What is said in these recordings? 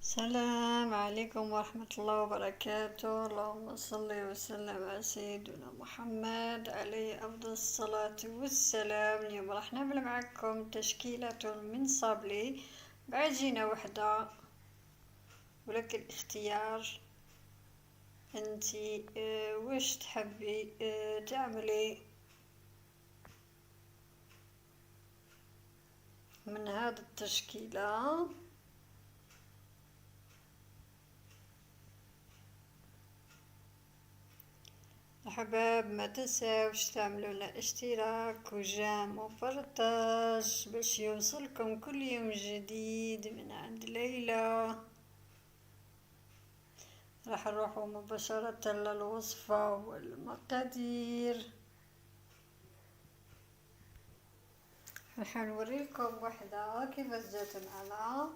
السلام عليكم ورحمة الله وبركاته. اللهم صل وسلم على سيدنا محمد عليه أفضل الصلاة والسلام. اليوم راح نعمل معكم تشكيلة من صابلي بعجينة وحدة، ولك الاختيار انتي وش تحبي تعملي من هذه التشكيلة. أحباب ما تنساوش تعملوا لنا اشتراك وجام وبرتاج باش يوصلكم كل يوم جديد من عند ليلى. راح نروحوا مباشرة للوصفة والمقادير. راح نوريكم وحدة كيف جات معنا.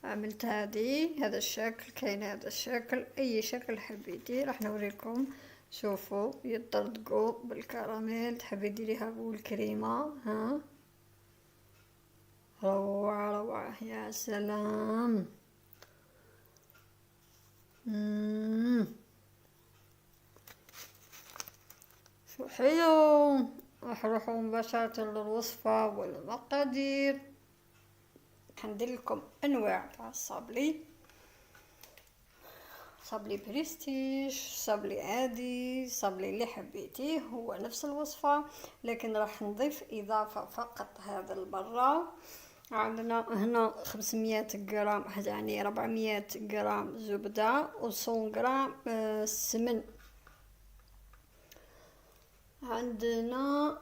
عملت هذا الشكل، كاين هذا الشكل، اي شكل حبيتي راح نوريكم. شوفوا يطردقوا بالكراميل، تحبي ديريها بالكريمه. ها روعه روعه يا سلام. شو حلو. راح نروحوا مباشره للوصفه والمقادير. حندير لكم انواع تاع الصابلي، صابلي بريستيج، صابلي عادي، صابلي اللي حبيتيه، هو نفس الوصفة، لكن راح نضيف اضافة فقط هذا البرا. عندنا هنا 500 غرام، يعني 400 غرام زبدة و100 غرام سمن. عندنا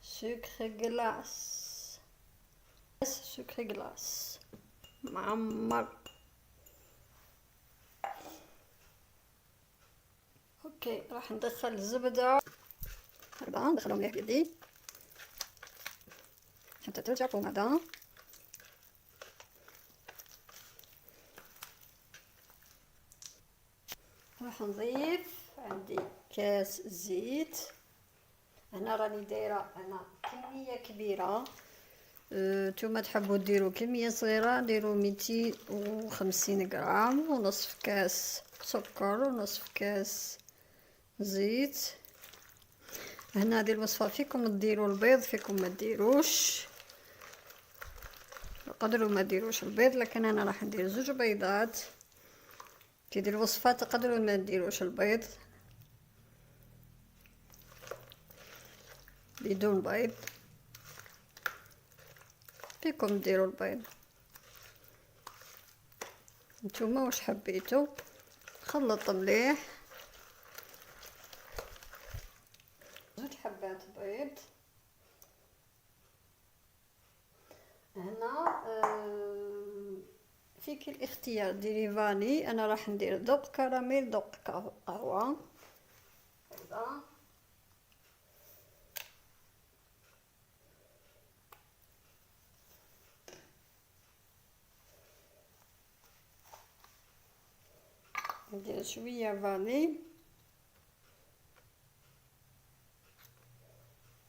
سكر جلاس، سكر جلاس معمر. اوكي راح ندخل الزبدة، هكذا ندخلهم مليح بيدي حتى ترجع بوماضة. راح نضيف عندي كاس زيت. هنا راني دايره انا كميه كبيره، نتوما تحبوا ديروا كميه صغيره ديروا 250 غرام، ونصف كاس سكر ونصف كاس زيت. هنا هذه الوصفه فيكم ديروا البيض، فيكم ما ديروش، تقدروا ما ديروش البيض، لكن انا راح ندير 2 بيضات. كي دير الوصفه تقدروا ما ديروش البيض، بدون بيض فيكم ديروا البيض. نتوما واش حبيتو. خلط مليح 2 حبات بيض. هنا فيك الاختيار، ديري فاني، انا راح ندير ذوق كراميل ذوق قهوه هكذا. ندير شويه فاني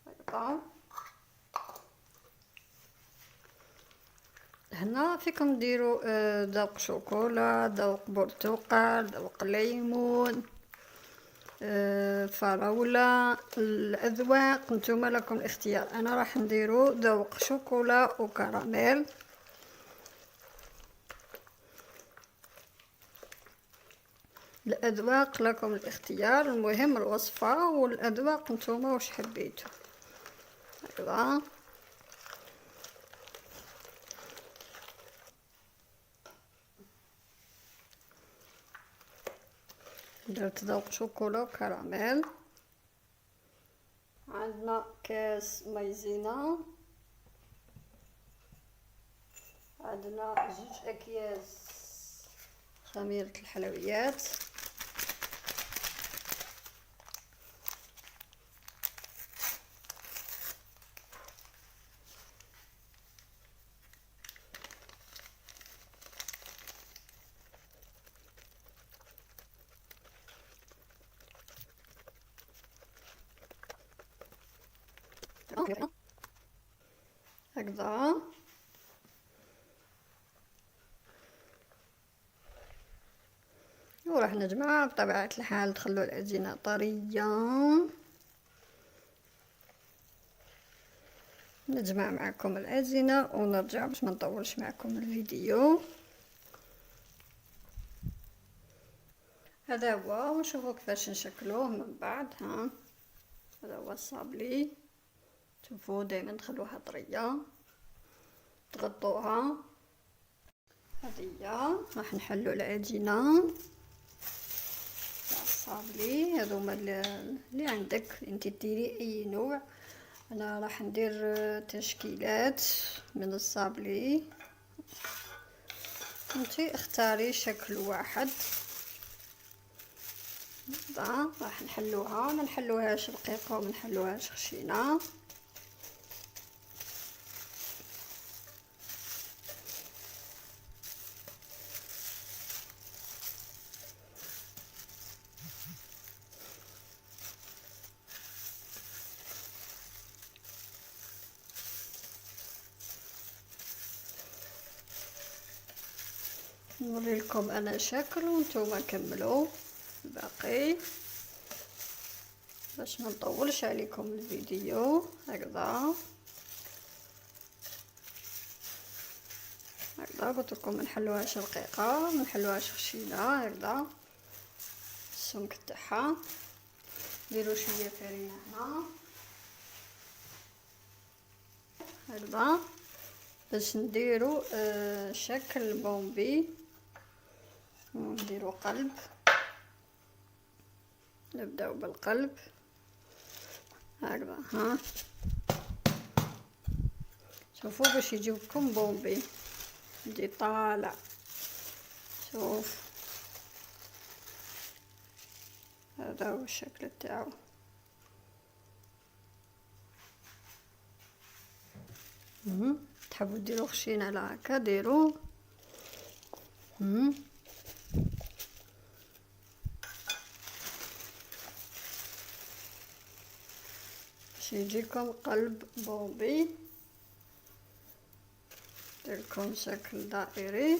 هكذا. هنا فيكم ديروا ذوق شوكولا، ذوق برتقال، ذوق ليمون، فراولة، الأذواق نتوما لكم الاختيار. أنا راح نديرو ذوق شوكولا وكراميل. الأذواق لكم الاختيار، المهم الوصفة والأذواق نتوما واش حبيتو هكذا. درت ذوق شوكولا وكراميل. عندنا كاس مايزينا، عندنا 2 أكياس خميرة الحلويات، هكذا. وراح نجمع بطبيعة الحال. تخلو العجينة طرية. نجمع معكم العجينة ونرجع باش ما نطولش معكم الفيديو. هذا هو، ونشوفوا كيفاش نشكلوه من بعد. ها هذا هو الصابلي. شوفوا دائما تخلوها طريه، تغطوها. هذه راح نحلو العجينه تاع الصابلي. هذوما اللي عندك انت ديري اي نوع. انا راح ندير تشكيلات من الصابلي، انت اختاري شكل واحد. راح نحلوها، ما نحلوهاش رقيقه وما نحلوهاش خشينه. نوري لكم انا شكل وانتم كملوا الباقي باش ما نطولش عليكم الفيديو. هكذا قلت لكم ما نحلوهاش رقيقه ما نحلوهاش خشينه. هكذا السمك تاعها. ديروا شويه فرينه هنا هكذا باش نديروا شكل بومبي. ونديروا قلب. نبداو بالقلب هكذا. ها شوفوا باش يجيوكم بومبي يجي طالع. شوف هذا هو الشكل تاعو. تحبوا ديروا خشين على هكا ديروا. باش يجيكم قلب بومبي. ديرلكم شكل دائري.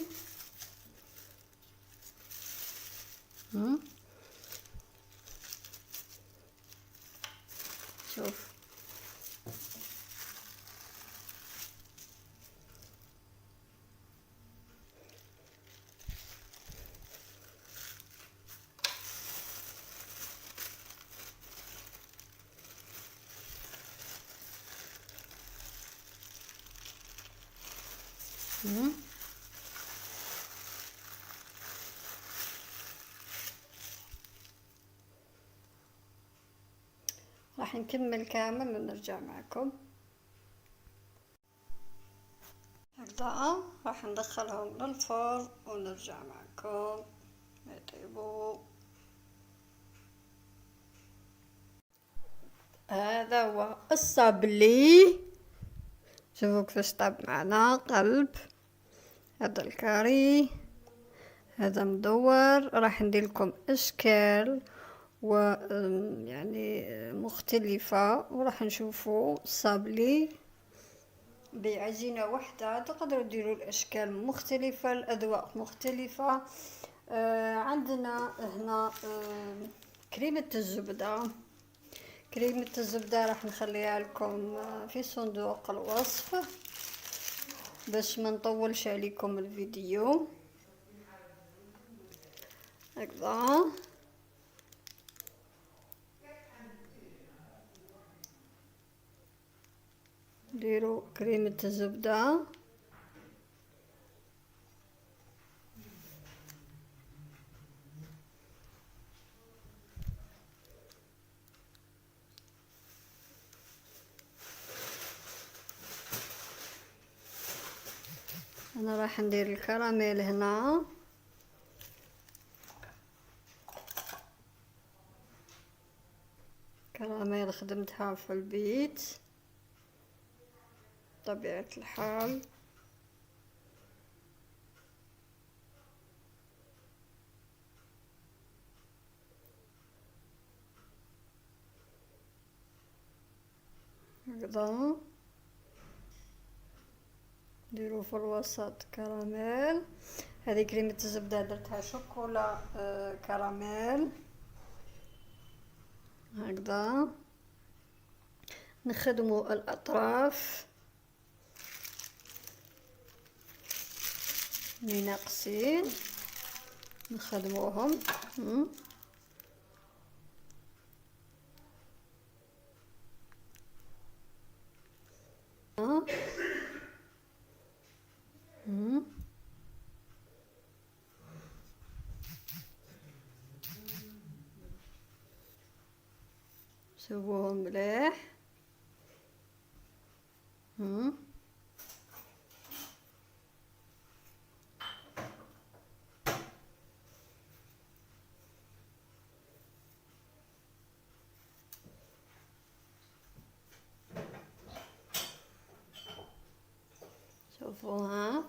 شوف راح نكمل كامل ونرجع معكم. هكذا راح ندخلهم للفرن ونرجع معكم يطيبوا. هذا هو الصابلي. شوفوا كيفاش طاب معنا قلب. هذا الكاري، هذا مدور. راح ندير لكم اشكال و يعني مختلفة، وراح نشوفوا صابلي بعجينة واحدة. تقدروا ديروا الاشكال مختلفة، الاذواق مختلفة. عندنا هنا كريمة الزبدة. كريمة الزبدة راح نخليها لكم في صندوق الوصف باش ما نطولش عليكم الفيديو. هكذا ديروا كريمة الزبدة. انا راح ندير الكراميل هنا. كراميل خدمتها في البيت طبيعة الحال. هكذا ديروا في الوسط كراميل. هذه كريمة الزبدة درتها شوكولا كراميل هكذا. نخدموا الأطراف اللي ناقصين نخدموهم. سووهم مليح. شوفوها،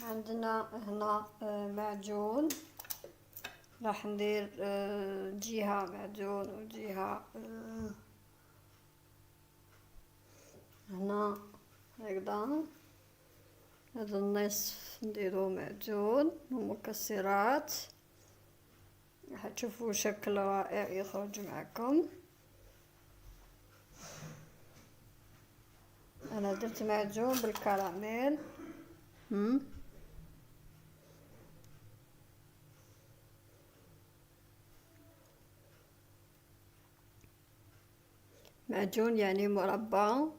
عندنا هنا معجون، راح ندير جهة معجون وجهة هنا هكذا. هذا النصف نديرو معجون ومكسرات، راح تشوفوا شكل رائع يخرج معكم. انا درت معجون بالكراميل. معجون يعني مربى.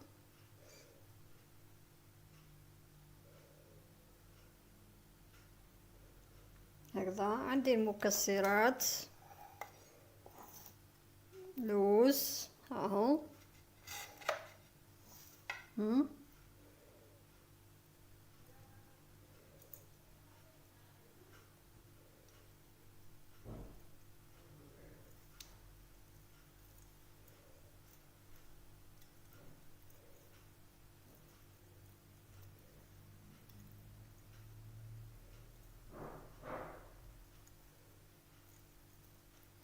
هكذا عندي المكسرات، لوز اهو.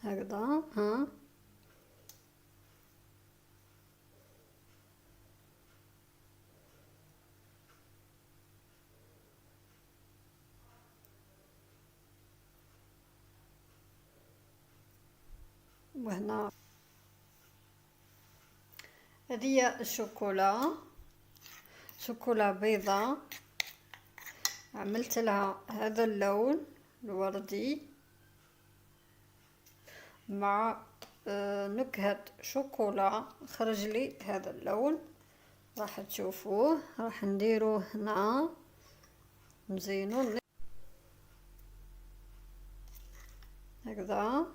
هكذا وهنا هذه الشوكولا، شوكولا بيضة، عملت لها هذا اللون الوردي مع نكهة شوكولا، خرج لي هذا اللون. راح تشوفوه، راح نديروه هنا نزينو هكذا،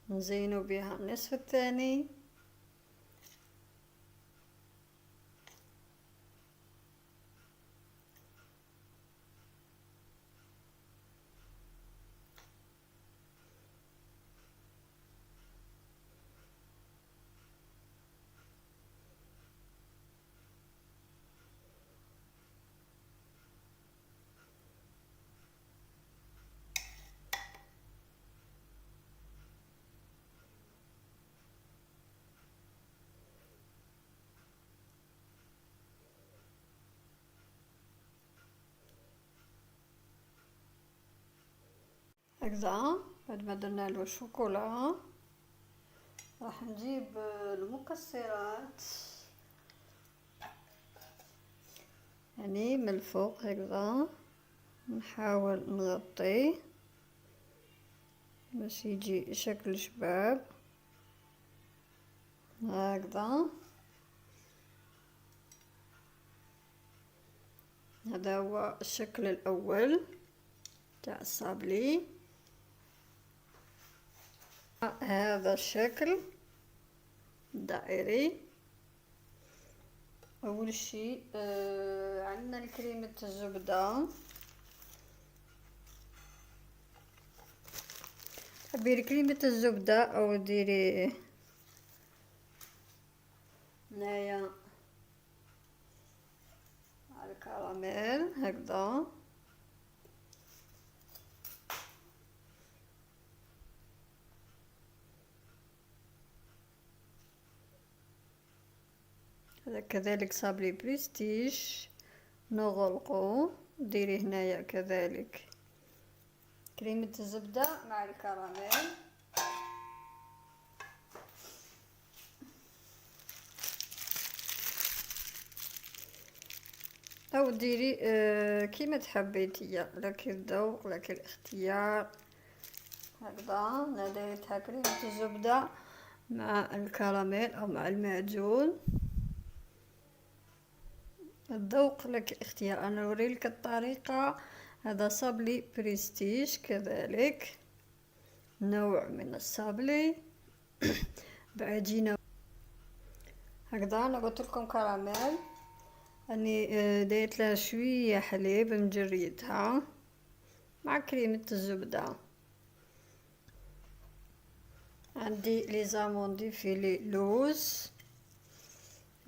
نزينو بها النصف الثاني. هكذا بعد ما درنا له الشوكولا راح نجيب المكسرات يعني من الفوق هكذا، نحاول نغطيه باش يجي شكل شباب هكذا. هذا هو الشكل الاول تاع الصابلي. هذا الشكل دائري. اول شيء عندنا كريمة الزبدة، ديري كريمة الزبدة او ديري هنايا على الكراميل هكذا. هذا كذلك صابلي بريستيج نغلقو. ديري هنايا كذلك كريمة الزبدة مع الكراميل. او ديري كيما تحبيتي، لك الذوق لك الاختيار. هكذا انا دايرتها كريمة الزبدة مع الكراميل او مع المعجون. الذوق لك الاختيار، انا نوريلك الطريقة. هذا صابلي بريستيج كذلك، نوع من الصابلي بعجينة. هكذا انا قلت لكم كراميل، اني ديت لها شويه حليب مجريتها مع كريمه الزبده. عندي لي زاموندي في لي لوز،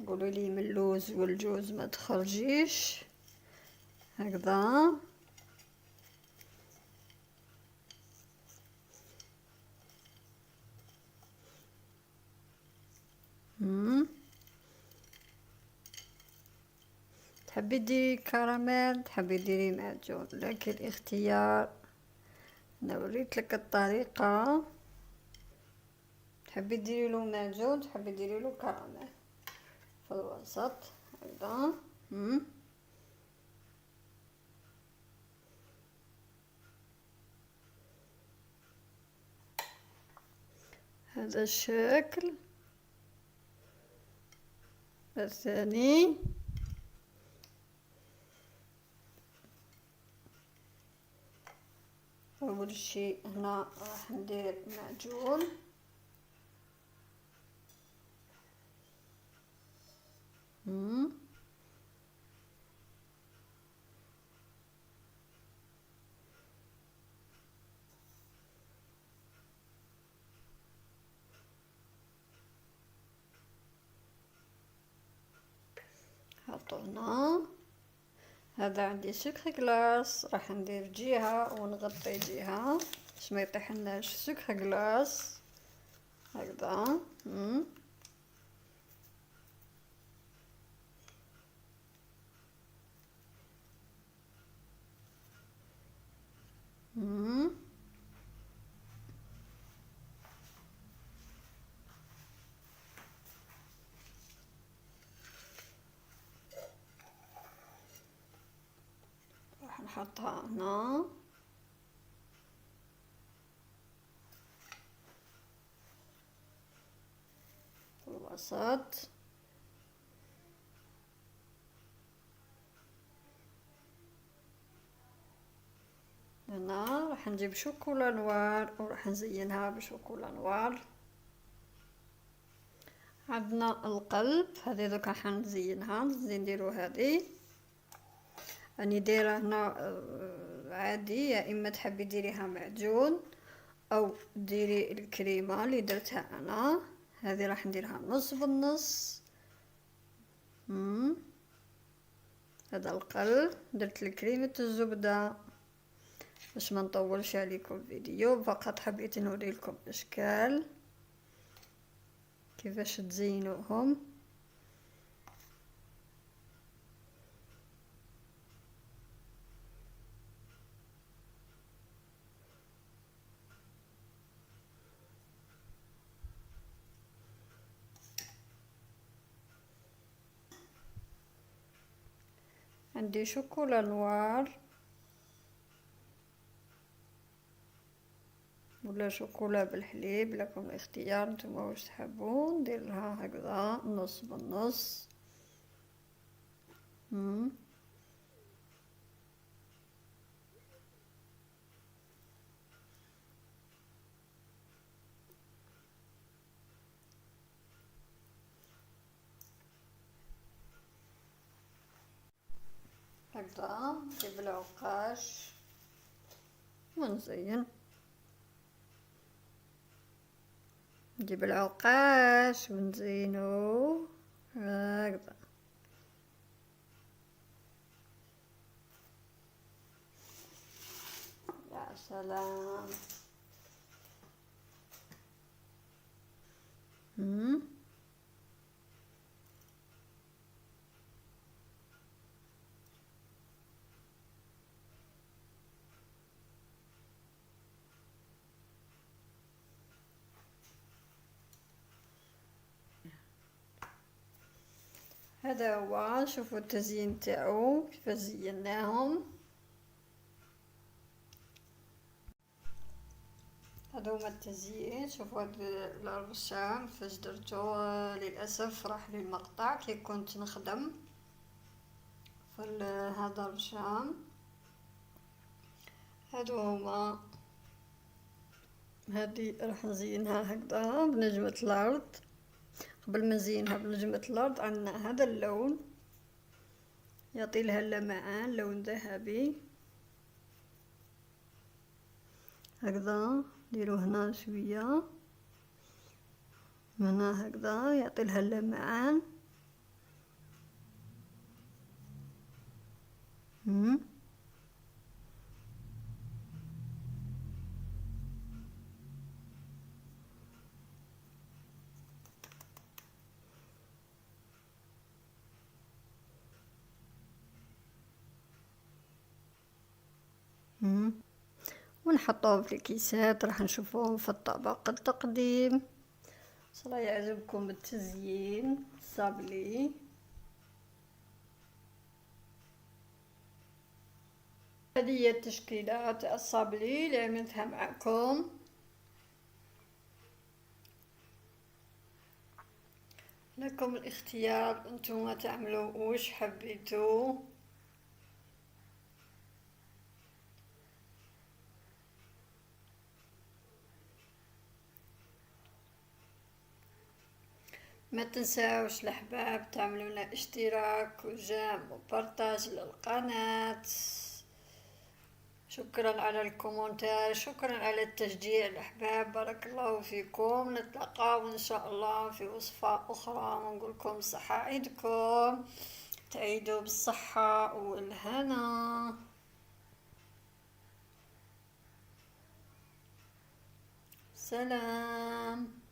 قولوا لي من اللوز والجوز ما تخرجيش. هكذا تحبي ديري كراميل تحبي ديري معجون، لكن الاختيار. انا وريت لك الطريقه، تحبي ديري له معجون تحبي ديري له كراميل في الوسط. هكذا هذا الشكل الثاني. اول شيء هنا راح ندير معجون، حطونا. هذا عندي سكر كلاص، راح ندير جهة ونغطي جهة باش ما يطيحلناش سكر كلاص. هكذا راح نحطها هنا. في الوسط هنا راح نجيب شوكولا نوار وراح نزينها بشوكولا نوار. عندنا القلب، هذه دوكا راح نزينها، نديرو هذه. راني دايره هنا عادي، يا اما تحبي ديريها معجون او ديري الكريمه اللي درتها انا. هذه راح نديرها نص بالنص. هذا القلب درت الكريمه الزبده باش ما نطولش عليكم الفيديو، فقط حبيت نوريلكم اشكال كيفاش تزينوهم. عندي شوكولا نوار ولا شوكولا بالحليب، لكم الاختيار نتوما واش تحبون. ندير لها هكذا نص بالنص. هكذا نجيب العقاش ونزين، نجيب العقاش ونزينو هكذا. يا سلام. هذا هو، شوفوا التزيين تاعو كيفاش زيناهم. هذا هما التزيين، شوفوا هاد الرشام كيفاش درتو. للاسف راح لي المقطع كي كنت نخدم في هذا الرشام. هادو هما، هادي راح نزينها هكذا بنجمة الارض. قبل ما نزينها بنجمة الارض عندنا هذا اللون يعطي لها اللمعان، لون ذهبي هكذا. نديرو هنا شويه، هنا هكذا يعطي لها اللمعان. ونحطوهم في الكيسات، راح نشوفوهم في الطبق التقديم. ان شاء الله يعجبكم التزيين الصابلي. هذه هي التشكيلات الصابلي اللي عملتها معكم. لكم الاختيار، انتم تعملوا وش حبيتوا. ما تنساوش الأحباب تعملوا لنا اشتراك وجيم وبارتاج للقناة. شكرا على الكومنتار، شكرا على التشجيع الأحباب، بارك الله فيكم. نتلاقاو إن شاء الله في وصفة أخرى، ونقولكم صحة عيدكم، تعيدوا بالصحة والهنا. سلام.